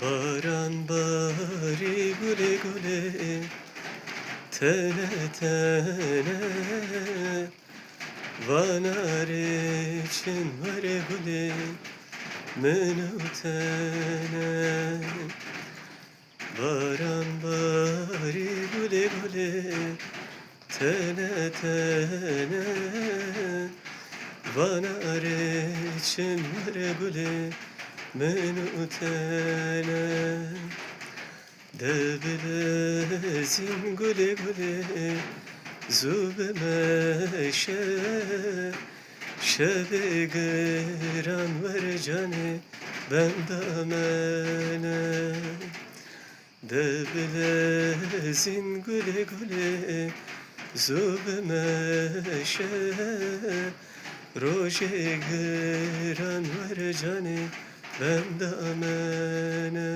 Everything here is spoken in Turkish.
Baran bari güle güle, tene tene, vanare için vare güle, menutene. Baran bari güle güle, tene tene, vanare için vare güle, menutene. Debilezin güle güle, zube meşe, şebe gıran ver cane, ben damene. Debilezin güle güle, zube meşe, roje gıran ver cane, ben damene.